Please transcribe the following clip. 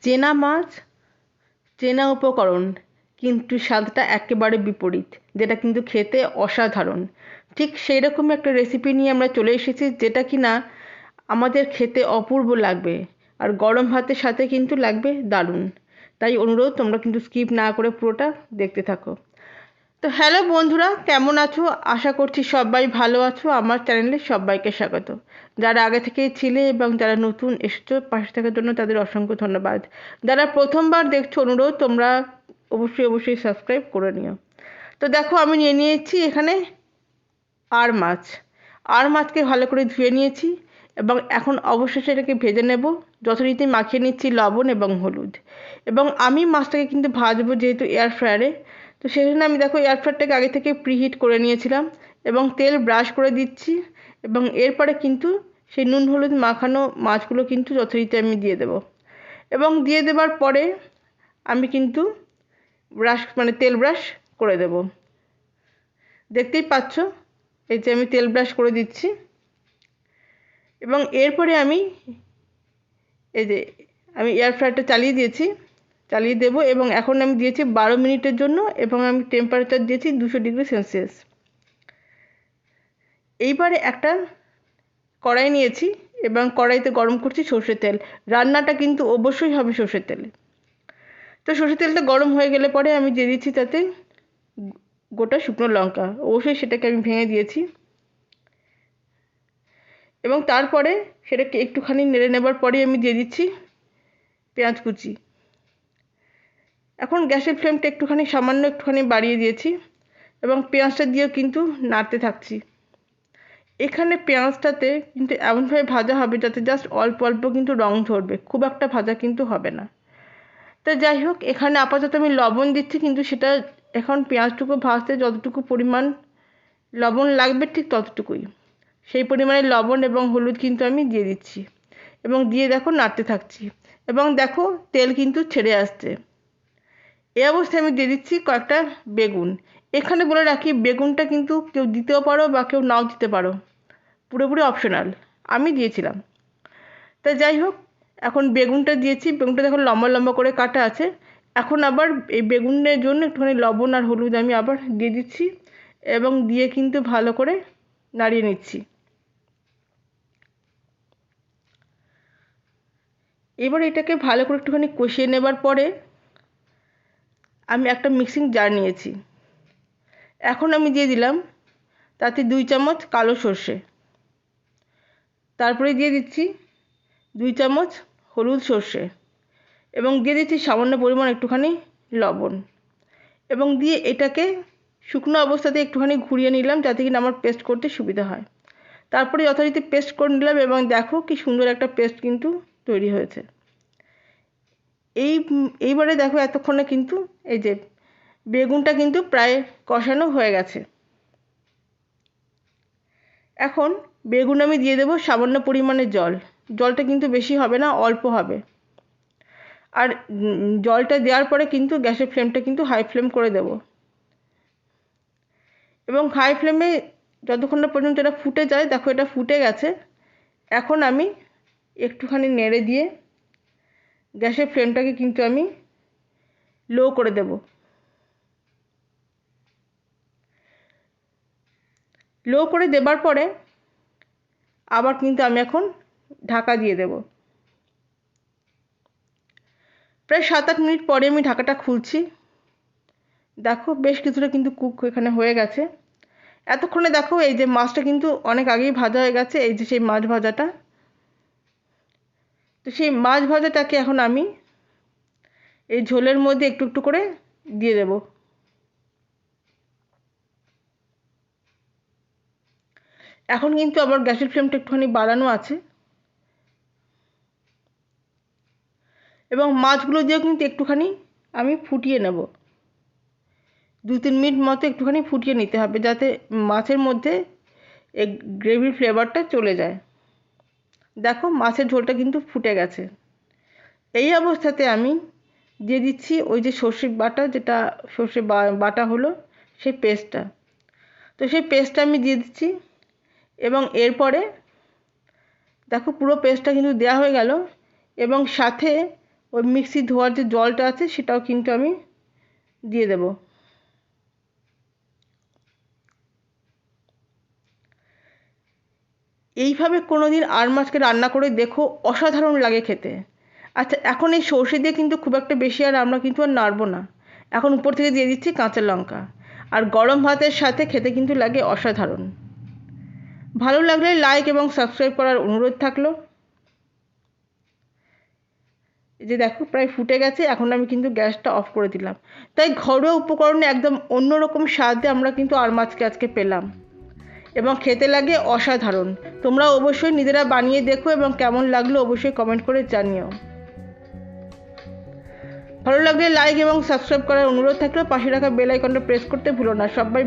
চেনা মাছ, চেনা উপকরণ, কিন্তু স্বাদটা একেবারে বিপরীত, যেটা কিন্তু খেতে অসাধারণ। ঠিক সেই রকম একটা রেসিপি নিয়ে আমরা চলে এসেছি, যেটা কিনা আমাদের খেতে অপূর্ব লাগবে আর গরম ভাতের সাথে কিন্তু লাগবে দারুণ। তাই অনুরোধ, তোমরা কিন্তু স্কিপ না করে পুরোটা দেখতে থাকো। তো হ্যালো বন্ধুরা, কেমন আছো? আশা করছি সবাই ভালো আছো। আমার চ্যানেলে সবাইকে স্বাগত। যারা আগে থেকেই ছিলে এবং যারা নতুন এসেছো পাশে থাকার জন্য তাদের অসংখ্য ধন্যবাদ। যারা প্রথমবার দেখছো, অনুরোধ তোমরা অবশ্যই সাবস্ক্রাইব করে নিও। তো দেখো, আমি নিয়ে নিয়েছি এখানে মাছ। মাছকে ভালো করে ধুয়ে নিয়েছি এবং এখন অবশেষে এটাকে ভেজে নেব। যথারীতি মাখিয়ে নিচ্ছি লবণ এবং হলুদ। এবং আমি মাছটাকে কিন্তু ভাজবো যেহেতু এয়ার ফ্রায়ারে, তো সেই জন্য আমি দেখো এয়ার ফ্রায়ারটাকে আগে থেকে প্রিহিট করে নিয়েছিলাম এবং তেল ব্রাশ করে দিচ্ছি। এবং এরপরে কিন্তু সেই নুন হলুদ মাখানো মাছগুলো কিন্তু যথারীতি আমি দিয়ে দেব। এবং দিয়ে দেবার পরে আমি কিন্তু তেল ব্রাশ করে দেব। দেখতেই পাচ্ছ, এই যে আমি তেল ব্রাশ করে দিচ্ছি। এবং এরপরে আমি এই যে আমি এয়ার ফ্রায়ারটা চালিয়ে দেব। এবং এখন আমি দিয়েছি 12 মিনিটের জন্য এবং আমি টেম্পারেচার দিয়েছি 200°C। এইবারে একটা কড়াই নিয়েছি এবং কড়াইতে গরম করছি সর্ষের তেল। রান্নাটা কিন্তু অবশ্যই হবে সর্ষের তেলে। তো সর্ষের তেলটা গরম হয়ে গেলে পরে আমি দিয়ে দিচ্ছি তাতে গোটা শুকনো লঙ্কা। অবশ্যই সেটাকে আমি ভেঙে দিয়েছি। এবং তারপরে সেটাকে একটুখানি নেড়ে নেবার পরে আমি দিয়ে দিচ্ছি পেঁয়াজ কুচি। এখন গ্যাসের ফ্লেমটা সামান্য একটুখানি বাড়িয়ে দিয়েছি এবং পেঁয়াজটা দিয়েও কিন্তু নাড়তে থাকছি। এখানে পেঁয়াজটাতে কিন্তু এমনভাবে ভাজা হবে যাতে জাস্ট অল্প অল্প কিন্তু রং ধরবে, খুব একটা ভাজা কিন্তু হবে না। তো যাই হোক, এখানে আপাতত আমি লবণ দিচ্ছি, কিন্তু সেটা এখন পেঁয়াজটুকু ভাজতে যতটুকু পরিমাণ লবণ লাগবে ঠিক ততটুকুই, সেই পরিমাণে লবণ এবং হলুদ কিন্তু আমি দিয়ে দিচ্ছি এবং দিয়ে দেখো নাড়তে থাকছি। এবং দেখো তেল কিন্তু ছেড়ে আসছে। এই অবস্থায় আমি দিয়ে দিচ্ছি কয়েকটা বেগুন। এখানে বলে রাখি, বেগুনটা কিন্তু কেউ দিতেও পারো বা কেউ নাও দিতে পারো, পুরোপুরি অপশনাল। আমি দিয়েছিলাম। তা যাই হোক, এখন বেগুনটা দিয়েছি। বেগুনটা দেখো লম্বা লম্বা করে কাটা আছে। এখন আবার এই বেগুনের জন্য একটুখানি লবণ আর হলুদ আমি আবার দিয়ে দিচ্ছি এবং দিয়ে কিন্তু ভালো করে নাড়িয়ে নিচ্ছি। এবার এটাকে ভালো করে একটুখানি কষিয়ে নেবার পরে আমি একটা মিক্সিং জার নিয়েছি। এখন আমি দিয়ে দিলাম তাতে 2 চামচ কালো সর্ষে। তারপরে দিয়ে দিচ্ছি 2 চামচ হলুদ সর্ষে এবং দিয়ে দিচ্ছি সামান্য পরিমাণ একটুখানি লবণ। এবং দিয়ে এটাকে শুকনো অবস্থাতে একটুখানি ঘুরিয়ে নিলাম যাতে কিনা আমার পেস্ট করতে সুবিধা হয়। তারপরে যথারীতি পেস্ট করে নিলাম এবং দেখো কি সুন্দর একটা পেস্ট কিন্তু তৈরি হয়েছে। এইবারে দেখো এতক্ষণে কিন্তু এই যে বেগুনটা কিন্তু প্রায় কষানো হয়ে গেছে। এখন বেগুন আমি দিয়ে দেবো সামান্য পরিমাণে জল। জলটা কিন্তু বেশি হবে না, অল্প হবে। আর জলটা দেওয়ার পরে কিন্তু গ্যাসের ফ্লেমটা কিন্তু হাই ফ্লেম করে দেব। এবং হাই ফ্লেমে যতক্ষণ না পর্যন্ত এটা ফুটে যায়, দেখো এটা ফুটে গেছে। এখন আমি একটুখানি নেড়ে দিয়ে গ্যাসের ফ্লেমটাকে কিন্তু আমি লো করে দেব। লো করে দেবার পরে আবার কিন্তু আমি এখন ঢাকা দিয়ে দেব। প্রায় 7-8 মিনিট পরে আমি ঢাকাটা খুলছি। দেখো বেশ কিছুটা কিন্তু কুক এখানে হয়ে গেছে। এতক্ষণে দেখো এই যে মাছটা কিন্তু অনেক আগেই ভাজা হয়ে গেছে, এই যে সেই মাছ ভাজাটা। তো সেই মাছ ভাজাটাকে এখন আমি এই ঝোলের মধ্যে একটু একটু করে দিয়ে দেব। এখন কিন্তু আবার গ্যাসের ফ্লেমটা একটুখানি বাড়ানো আছে এবং মাছগুলো দিয়েও কিন্তু একটুখানি আমি ফুটিয়ে নেব। 2-3 মিনিট মতো একটুখানি ফুটিয়ে নিতে হবে যাতে মাছের মধ্যে এই গ্রেভির ফ্লেভারটা চলে যায়। দেখো মাছের ঝোলটা কিন্তু ফুটে গেছে। এই অবস্থাতে আমি দিয়ে দিচ্ছি ওই যে সর্ষে বাটা, যেটা সর্ষে বাটা হলো সেই পেস্টটা। তো সেই পেস্টটা আমি দিয়ে দিচ্ছি এবং এরপরে দেখো পুরো পেস্টটা কিন্তু দেওয়া হয়ে গেল এবং সাথে ওই মিক্সি ধোয়ার যে জলটা আছে সেটাও কিন্তু আমি দিয়ে দেব। এইভাবে কোনোদিন আর মাছকে রান্না করে দেখো, অসাধারণ লাগে খেতে। আচ্ছা, এখন এই সর্ষে দিয়ে কিন্তু খুব একটা বেশি আর আমরা কিন্তু আর নাড়বো না। এখন উপর থেকে দিয়ে দিচ্ছি কাঁচা লঙ্কা, আর গরম ভাতের সাথে খেতে কিন্তু লাগে অসাধারণ। ভালো লাগলে লাইক এবং সাবস্ক্রাইব করার অনুরোধ থাকলো। এই যে দেখো প্রায় ফুটে গেছে, এখন আমি কিন্তু গ্যাসটা অফ করে দিলাম। তাই ঘরোয়া উপকরণে একদম অন্যরকম স্বাদে আমরা কিন্তু আর মাছকে আজকে পেলাম, এবং খেতে লাগে অসাধারণ। তোমরা অবশ্যই নিজেরা বানিয়ে দেখো এবং কেমন লাগলো অবশ্যই কমেন্ট করে জানিও। ভালো লাগলে লাইক এবং সাবস্ক্রাইব করার অনুরোধ থাকলো। পাশে রাখা বেল আইকনটা প্রেস করতে ভুলো না। সবাই